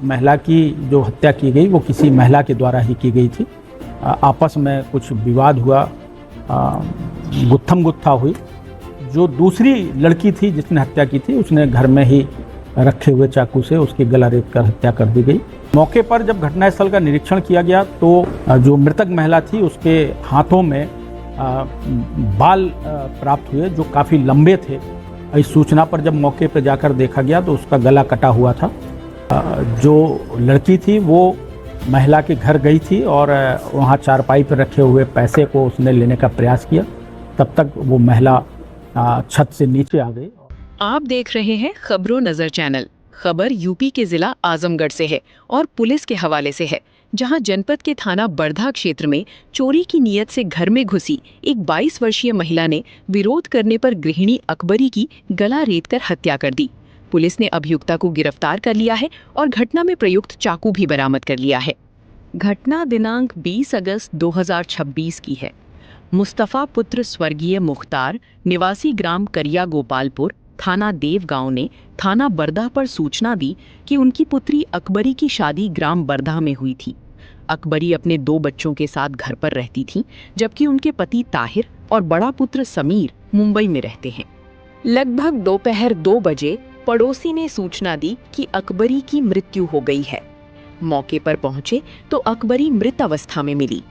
महिला की जो हत्या की गई वो किसी महिला के द्वारा ही की गई थी। आपस में कुछ विवाद हुआ, गुत्थम गुत्था हुई। जो दूसरी लड़की थी जिसने हत्या की थी उसने घर में ही रखे हुए चाकू से उसकी गला रेत कर हत्या कर दी गई। मौके पर जब घटनास्थल का निरीक्षण किया गया तो जो मृतक महिला थी उसके हाथों में बाल प्राप्त हुए जो काफ़ी लंबे थे। इस सूचना पर जब मौके पर जाकर देखा गया तो उसका गला कटा हुआ था। जो लड़की थी वो महिला के घर गई थी और वहाँ चारपाई पर रखे हुए पैसे को उसने लेने का प्रयास किया। तब तक वो महिला छत से नीचे आ गई। आप देख रहे हैं खबरों नजर चैनल। खबर यूपी के जिला आजमगढ़ से है और पुलिस के हवाले से है, जहां जनपद के थाना बड़धा क्षेत्र में चोरी की नीयत से घर में घुसी एक 22 वर्षीय महिला ने विरोध करने पर गृहिणी अकबरी की गला रेतकर हत्या कर दी। पुलिस ने अभियुक्ता को गिरफ्तार कर लिया है और घटना में प्रयुक्त चाकू भी बरामद कर लिया है। घटना दिनांक 20 अगस्त 2026 की है। मुस्तफ़ा पुत्र स्वर्गीय मुख्तार निवासी ग्राम करिया गोपालपुर थाना देवगांव ने थाना बरधा पर सूचना दी कि उनकी पुत्री अकबरी की शादी ग्राम बरधा में हुई थी। अकबरी अपने 2 बच्चों के साथ घर पर रहती थी, जबकि उनके पति ताहिर और बड़ा पुत्र समीर मुंबई में रहते हैं। लगभग दोपहर 2 बजे पड़ोसी ने सूचना दी कि अकबरी की मृत्यु हो गई है। मौके पर पहुंचे तो अकबरी मृत अवस्था में मिली।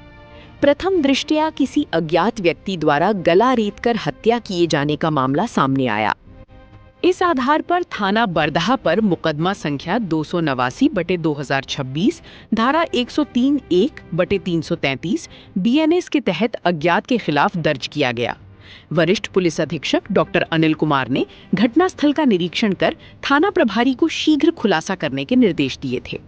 प्रथम दृष्टया किसी अज्ञात व्यक्ति द्वारा गला रेतकर हत्या किए जाने का मामला सामने आया। इस आधार पर थाना बरधा पर मुकदमा संख्या 289/2026 धारा 103(1)/333 बीएनएस के तहत अज्ञात के खिलाफ दर्ज किया गया। वरिष्ठ पुलिस अधीक्षक डॉक्टर अनिल कुमार ने घटनास्थल का निरीक्षण कर थाना प्रभारी को शीघ्र खुलासा करने के निर्देश दिए थे।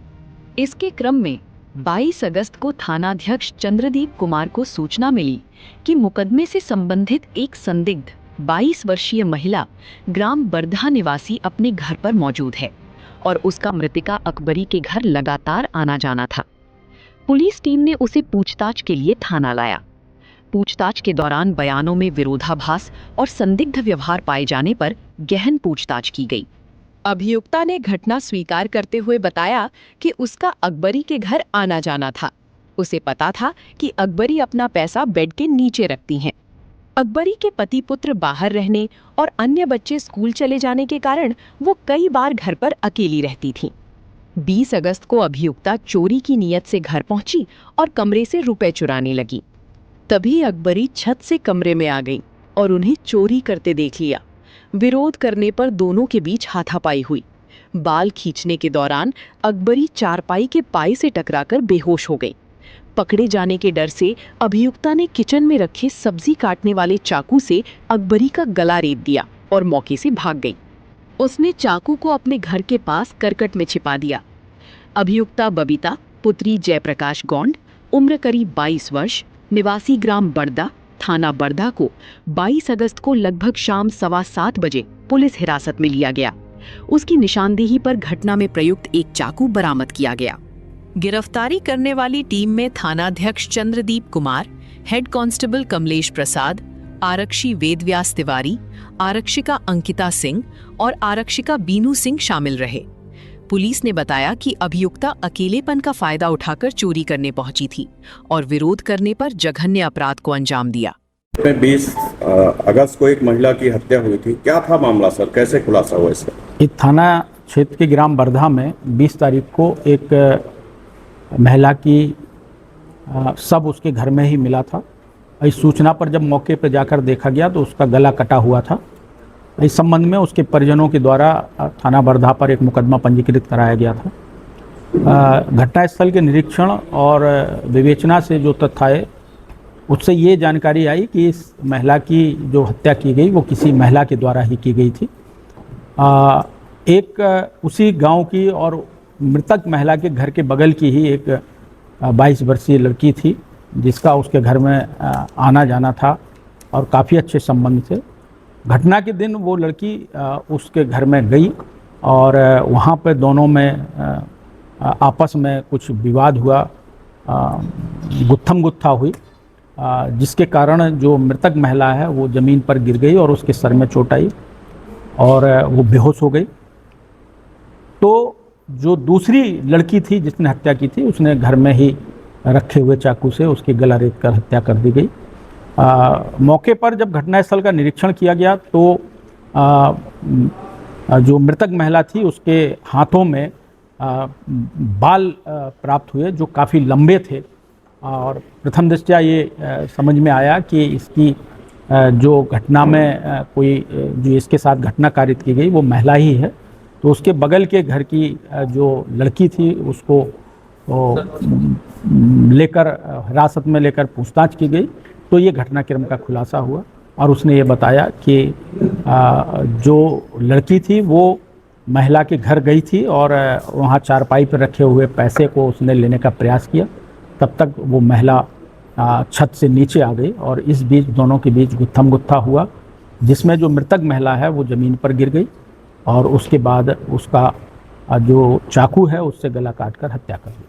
इसके क्रम में 22 अगस्त को थानाध्यक्ष चंद्रदीप कुमार को सूचना मिली कि मुकदमे से संबंधित एक संदिग्ध 22 वर्षीय महिला ग्राम बरधा निवासी अपने घर पर मौजूद है और उसका मृतिका अकबरी के घर लगातार आना जाना था। पुलिस टीम ने उसे पूछताछ के लिए थाना लाया। पूछताछ के दौरान बयानों में विरोधाभास और संदिग्ध व्यवहार पाए जाने पर गहन पूछताछ की गई। अभियुक्ता ने घटना स्वीकार करते हुए बताया कि उसका अकबरी के घर आना जाना था। उसे पता था कि अकबरी अपना पैसा बेड के नीचे रखती हैं। अकबरी के पति पुत्र बाहर रहने और अन्य बच्चे स्कूल चले जाने के कारण वो कई बार घर पर अकेली रहती थी। 20 अगस्त को अभियुक्ता चोरी की नीयत से घर पहुंची और कमरे से रुपए चुराने लगी। तभी अकबरी छत से कमरे में आ गई और उन्हें चोरी करते देख लिया। विरोध करने पर दोनों के बीच हाथापाई हुई। बाल खींचने के दौरान अकबरी चारपाई के पाई से टकराकर बेहोश हो गई। पकड़े जाने के डर से अभियुक्ता ने किचन में रखे सब्जी काटने वाले चाकू से अकबरी का गला रेत दिया और मौके से भाग गई। उसने चाकू को अपने घर के पास करकट में छिपा दिया। अभियुक्ता बबीता पुत्री जयप्रकाश गौंड उम्र करीब 22 वर्ष निवासी ग्राम बरधा थाना बरधा को 22 अगस्त को लगभग शाम 7:15 बजे पुलिस हिरासत में लिया गया। उसकी निशानदेही पर घटना में प्रयुक्त एक चाकू बरामद किया गया। गिरफ्तारी करने वाली टीम में थानाध्यक्ष चंद्रदीप कुमार, हेड कांस्टेबल कमलेश प्रसाद, आरक्षी वेदव्यास तिवारी, आरक्षिका अंकिता सिंह और आरक्षिका बीनू सिंह शामिल रहे। पुलिस ने बताया कि अभियुक्ता अकेलेपन का फायदा उठाकर चोरी करने पहुंची थी और विरोध करने पर जघन्य अपराध को अंजाम दिया। 20 अगस्त को एक महिला की हत्या हुई थी, क्या था मामला सर, कैसे खुलासा हुआ इसका? इस थाना क्षेत्र के ग्राम बरधा में 20 तारीख को एक महिला की शव उसके घर में ही मिला था। इस सूचना पर जब मौके पर जाकर देखा गया तो उसका गला कटा हुआ था। इस संबंध में उसके परिजनों के द्वारा थाना बरधा पर एक मुकदमा पंजीकृत कराया गया था। घटनास्थल के निरीक्षण और विवेचना से जो तथ्य आए उससे ये जानकारी आई कि इस महिला की जो हत्या की गई वो किसी महिला के द्वारा ही की गई थी। एक उसी गांव की और मृतक महिला के घर के बगल की ही एक 22 वर्षीय लड़की थी जिसका उसके घर में आना जाना था और काफ़ी अच्छे संबंध थे। घटना के दिन वो लड़की उसके घर में गई और वहाँ पर दोनों में आपस में कुछ विवाद हुआ, गुत्थम गुत्था हुई, जिसके कारण जो मृतक महिला है वो ज़मीन पर गिर गई और उसके सर में चोट आई और वो बेहोश हो गई। तो जो दूसरी लड़की थी जिसने हत्या की थी उसने घर में ही रखे हुए चाकू से उसकी गला रेत कर हत्या कर दी गई। मौके पर जब घटनास्थल का निरीक्षण किया गया तो जो मृतक महिला थी उसके हाथों में बाल प्राप्त हुए जो काफ़ी लंबे थे और प्रथम दृष्टया ये समझ में आया कि इसकी जो घटना में कोई जो इसके साथ घटना कारित की गई वो महिला ही है। तो उसके बगल के घर की जो लड़की थी उसको लेकर हिरासत में लेकर पूछताछ की गई तो ये घटनाक्रम का खुलासा हुआ और उसने ये बताया कि जो लड़की थी वो महिला के घर गई थी और वहाँ चारपाई पर रखे हुए पैसे को उसने लेने का प्रयास किया। तब तक वो महिला छत से नीचे आ गई और इस बीच दोनों के बीच गुत्थम गुत्था हुआ जिसमें जो मृतक महिला है वो ज़मीन पर गिर गई और उसके बाद उसका जो चाकू है उससे गला काटकर हत्या कर दी।